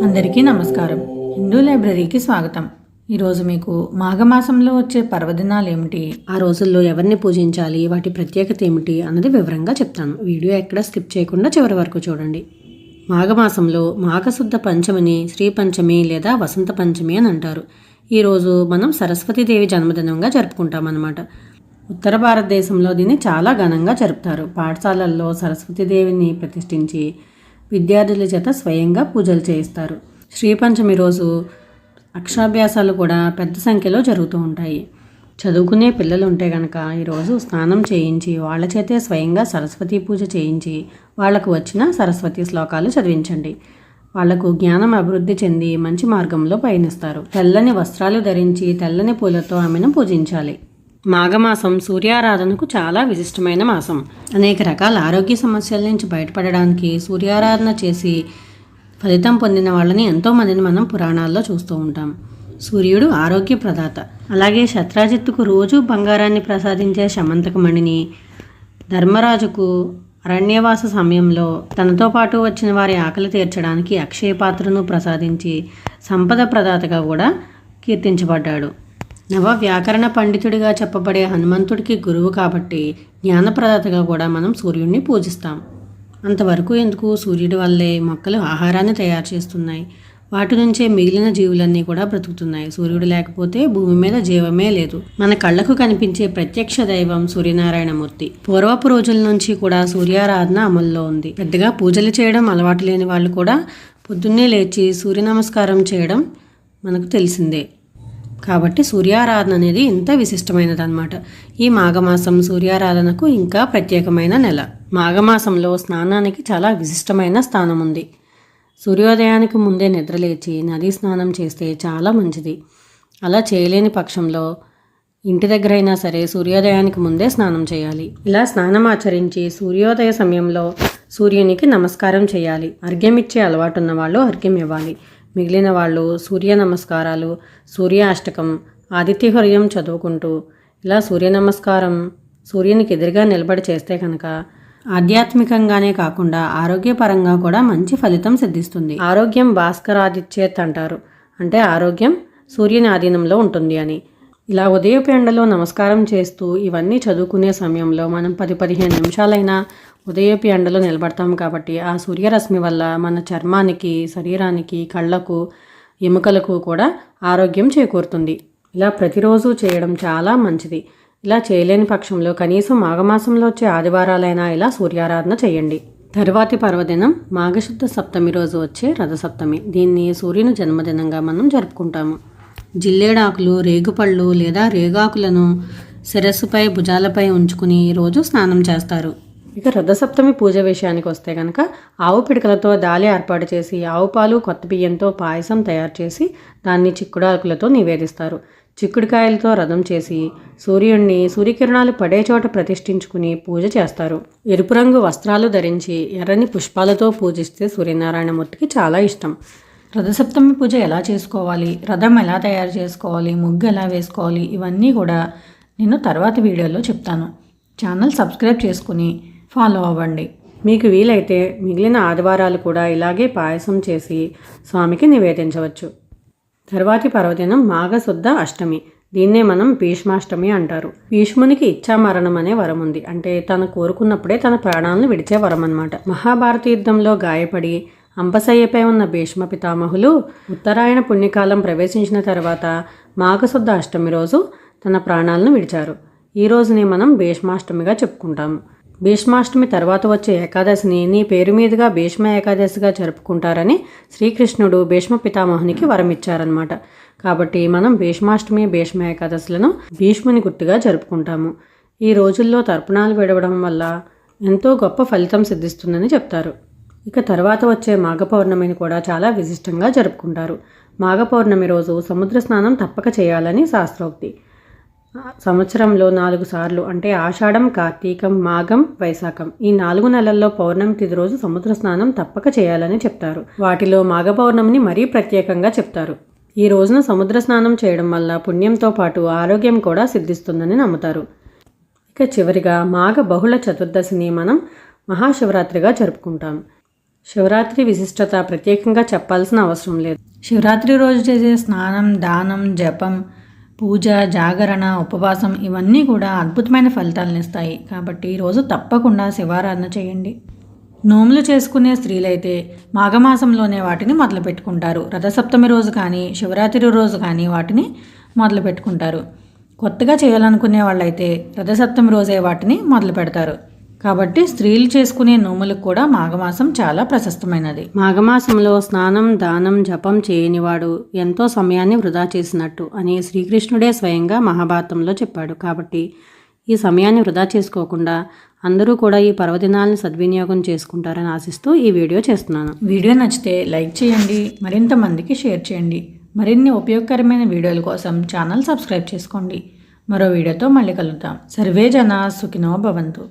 అందరికీ నమస్కారం. హిందూ లైబ్రరీకి స్వాగతం. ఈరోజు మీకు మాఘమాసంలో వచ్చే పర్వదినాలు ఏమిటి, ఆ రోజుల్లో ఎవరిని పూజించాలి, వాటి ప్రత్యేకత ఏమిటి అన్నది వివరంగా చెప్తాను. వీడియో ఎక్కడ స్కిప్ చేయకుండా చివరి వరకు చూడండి. మాఘమాసంలో మాఘశుద్ధ పంచమిని శ్రీ పంచమి లేదా వసంత పంచమి అని అంటారు. ఈరోజు మనం సరస్వతీదేవి జన్మదినంగా జరుపుకుంటామన్నమాట. ఉత్తర భారతదేశంలో దీన్ని చాలా ఘనంగా జరుపుతారు. పాఠశాలల్లో సరస్వతీదేవిని ప్రతిష్ఠించి విద్యార్థుల చేత స్వయంగా పూజలు చేయిస్తారు. శ్రీపంచమి రోజు అక్షరాభ్యాసాలు కూడా పెద్ద సంఖ్యలో జరుగుతూ ఉంటాయి. చదువుకునే పిల్లలు ఉంటే కనుక ఈరోజు స్నానం చేయించి వాళ్ళ చేతే స్వయంగా సరస్వతీ పూజ చేయించి వాళ్లకు వచ్చిన సరస్వతి శ్లోకాలు చదివించండి. వాళ్లకు జ్ఞానం అభివృద్ధి చెంది మంచి మార్గంలో పయనిస్తారు. తెల్లని వస్త్రాలు ధరించి తెల్లని పూలతో ఆమెను పూజించాలి. మాఘమాసం సూర్యారాధనకు చాలా విశిష్టమైన మాసం. అనేక రకాల ఆరోగ్య సమస్యల నుంచి బయటపడడానికి సూర్యారాధన చేసి ఫలితం పొందిన వాళ్ళని ఎంతోమందిని మనం పురాణాల్లో చూస్తూ ఉంటాం. సూర్యుడు ఆరోగ్య ప్రదాత. అలాగే శత్రాజిత్తుకు రోజు బంగారాన్ని ప్రసాదించే శమంతకమణిని, ధర్మరాజుకు అరణ్యవాస సమయంలో తనతో పాటు వచ్చిన వారి ఆకలి తీర్చడానికి అక్షయ పాత్రను ప్రసాదించి సంపద ప్రదాతగా కూడా కీర్తించబడ్డాడు. నవ వ్యాకరణ పండితుడిగా చెప్పబడే హనుమంతుడికి గురువు కాబట్టి జ్ఞానప్రదాతగా కూడా మనం సూర్యుడిని పూజిస్తాం. అంతవరకు ఎందుకు, సూర్యుడి వల్లే మొక్కలు ఆహారాన్ని తయారు చేస్తున్నాయి. వాటి నుంచే మిగిలిన జీవులన్నీ కూడా బ్రతుకుతున్నాయి. సూర్యుడు లేకపోతే భూమి మీద జీవమే లేదు. మన కళ్ళకు కనిపించే ప్రత్యక్ష దైవం సూర్యనారాయణమూర్తి. పూర్వపు రోజుల నుంచి కూడా సూర్యారాధన అమల్లో ఉంది. పెద్దగా పూజలు చేయడం అలవాటు లేని వాళ్ళు కూడా పొద్దున్నే లేచి సూర్య నమస్కారం చేయడం మనకు తెలిసిందే. కాబట్టి సూర్యారాధన అనేది ఇంత విశిష్టమైనది అన్నమాట. ఈ మాఘమాసం సూర్యారాధనకు ఇంకా ప్రత్యేకమైన నెల. మాఘమాసంలో స్నానానికి చాలా విశిష్టమైన స్థానం ఉంది. సూర్యోదయానికి ముందే నిద్రలేచి నదీ స్నానం చేస్తే చాలా మంచిది. అలా చేయలేని పక్షంలో ఇంటి దగ్గరైనా సరే సూర్యోదయానికి ముందే స్నానం చేయాలి. ఇలా స్నానం ఆచరించి సూర్యోదయ సమయంలో సూర్యునికి నమస్కారం చేయాలి. అర్ఘ్యం ఇచ్చే అలవాటు ఉన్న వాళ్ళు అర్ఘ్యం ఇవ్వాలి. మిగిలిన వాళ్ళు సూర్య నమస్కారాలు, సూర్య అష్టకం, ఆదిత్య హృదయం చదువుకుంటూ ఇలా సూర్య నమస్కారం సూర్యునికి ఎదురుగా నిలబడి చేస్తే కనుక ఆధ్యాత్మికంగానే కాకుండా ఆరోగ్యపరంగా కూడా మంచి ఫలితం సిద్ధిస్తుంది. ఆరోగ్యం భాస్కరాదిత్యేత్ అంటారు. అంటే ఆరోగ్యం సూర్యుని ఆధీనంలో ఉంటుంది అని. ఇలా ఉదయపు ఎండలో నమస్కారం చేస్తూ ఇవన్నీ చదువుకునే సమయంలో మనం 10-15 నిమిషాలైనా ఉదయపు ఎండలో నిలబడతాం కాబట్టి ఆ సూర్యరశ్మి వల్ల మన చర్మానికి, శరీరానికి, కళ్ళకు, ఎముకలకు కూడా ఆరోగ్యం చేకూరుతుంది. ఇలా ప్రతిరోజు చేయడం చాలా మంచిది. ఇలా చేయలేని పక్షంలో కనీసం మాఘమాసంలో వచ్చే ఆదివారాలైనా ఇలా సూర్యారాధన చేయండి. తరువాతి పర్వదినం మాఘశుద్ధ సప్తమి రోజు వచ్చే రథసప్తమి. దీన్ని సూర్యుని జన్మదినంగా మనం జరుపుకుంటాము. జిల్లేడాకులు, రేగుపళ్ళు లేదా రేగాకులను శిరస్సుపై, భుజాలపై ఉంచుకుని రోజు స్నానం చేస్తారు. ఇక రథసప్తమి పూజ విషయానికి వస్తే కనుక ఆవు పిడకలతో దాలి ఏర్పాటు చేసి ఆవు పాలు, కొత్త బియ్యంతో పాయసం తయారు చేసి దాన్ని చిక్కుడాకులతో నివేదిస్తారు. చిక్కుడుకాయలతో రథం చేసి సూర్యుడిని సూర్యకిరణాలు పడే చోట ప్రతిష్ఠించుకుని పూజ చేస్తారు. ఎరుపు రంగు వస్త్రాలు ధరించి ఎర్రని పుష్పాలతో పూజిస్తే సూర్యనారాయణమూర్తికి చాలా ఇష్టం. రథసప్తమి పూజ ఎలా చేసుకోవాలి, రథం ఎలా తయారు చేసుకోవాలి, ముగ్గు ఎలా వేసుకోవాలి, ఇవన్నీ కూడా నేను తర్వాత వీడియోలో చెప్తాను. ఛానల్ సబ్స్క్రైబ్ చేసుకుని ఫాలో అవ్వండి. మీకు వీలైతే మిగిలిన ఆదివారాలు కూడా ఇలాగే పాయసం చేసి స్వామికి నివేదించవచ్చు. తర్వాతి పర్వదినం మాఘశుద్ధ అష్టమి. దీన్నే మనం భీష్మాష్టమి అంటారు. భీష్మునికి ఇచ్ఛామరణం అనే వరం ఉంది. అంటే తను కోరుకున్నప్పుడే తన ప్రాణాలను విడిచే వరం అన్నమాట. మహాభారత యుద్ధంలో గాయపడి అంపశయ్యపై ఉన్న భీష్మ పితామహులు ఉత్తరాయణ పుణ్యకాలం ప్రవేశించిన తర్వాత మాఘశుద్ధ అష్టమి రోజు తన ప్రాణాలను విడిచారు. ఈ రోజుని మనం భీష్మాష్టమిగా చెప్పుకుంటాము. భీష్మాష్టమి తర్వాత వచ్చే ఏకాదశిని నీ పేరు మీదుగా భీష్మ ఏకాదశిగా జరుపుకుంటారని శ్రీకృష్ణుడు భీష్మ పితామహునికి వరం ఇచ్చారనమాట. కాబట్టి మనం భీష్మాష్టమి, భీష్మ ఏకాదశులను భీష్ముని గుర్తుగా జరుపుకుంటాము. ఈ రోజుల్లో తర్పణాలు విడవడం వల్ల ఎంతో గొప్ప ఫలితం సిద్ధిస్తుందని చెప్తారు. ఇక తర్వాత వచ్చే మాఘ పౌర్ణమిని కూడా చాలా విశిష్టంగా జరుపుకుంటారు. మాఘ పౌర్ణమి రోజు సముద్ర స్నానం తప్పక చేయాలని శాస్త్రోక్తి. సంవత్సరంలో 4 సార్లు అంటే ఆషాఢం, కార్తీకం, మాఘం, వైశాఖం ఈ 4 నెలల్లో పౌర్ణమి తిథి రోజు సముద్ర స్నానం తప్పక చేయాలని చెప్తారు. వాటిలో మాఘ పౌర్ణమిని మరీ ప్రత్యేకంగా చెప్తారు. ఈ రోజున సముద్ర స్నానం చేయడం వల్ల పుణ్యంతో పాటు ఆరోగ్యం కూడా సిద్ధిస్తుందని నమ్ముతారు. ఇక చివరిగా మాఘ బహుళ చతుర్దశిని మనం మహాశివరాత్రిగా జరుపుకుంటాం. శివరాత్రి విశిష్టత ప్రత్యేకంగా చెప్పాల్సిన అవసరం లేదు. శివరాత్రి రోజు చేసే స్నానం, దానం, జపం, పూజ, జాగరణ, ఉపవాసం ఇవన్నీ కూడా అద్భుతమైన ఫలితాలను ఇస్తాయి. కాబట్టి ఈరోజు తప్పకుండా శివారాధన చేయండి. నోములు చేసుకునే స్త్రీలైతే మాఘమాసంలోనే వాటిని మొదలు పెట్టుకుంటారు. రథసప్తమి రోజు కానీ శివరాత్రి రోజు కానీ వాటిని మొదలు పెట్టుకుంటారు. కొత్తగా చేయాలనుకునే వాళ్ళైతే రథసప్తమి రోజే వాటిని మొదలు పెడతారు. కాబట్టి స్త్రీలు చేసుకునే నోములకు కూడా మాఘమాసం చాలా ప్రశస్తమైనది. మాఘమాసంలో స్నానం, దానం, జపం చేయనివాడు ఎంతో సమయాన్ని వృధా చేసినట్టు అని శ్రీకృష్ణుడే స్వయంగా మహాభారతంలో చెప్పాడు. కాబట్టి ఈ సమయాన్ని వృధా చేసుకోకుండా అందరూ కూడా ఈ పర్వదినాలను సద్వినియోగం చేసుకుంటారని ఆశిస్తూ ఈ వీడియో చేస్తున్నాను. వీడియో నచ్చితే లైక్ చేయండి, మరింత మందికి షేర్ చేయండి. మరిన్ని ఉపయోగకరమైన వీడియోల కోసం ఛానల్ సబ్స్క్రైబ్ చేసుకోండి. మరో వీడియోతో మళ్ళీ కలుద్దాం. సర్వే జనా సుఖినో భవంతు.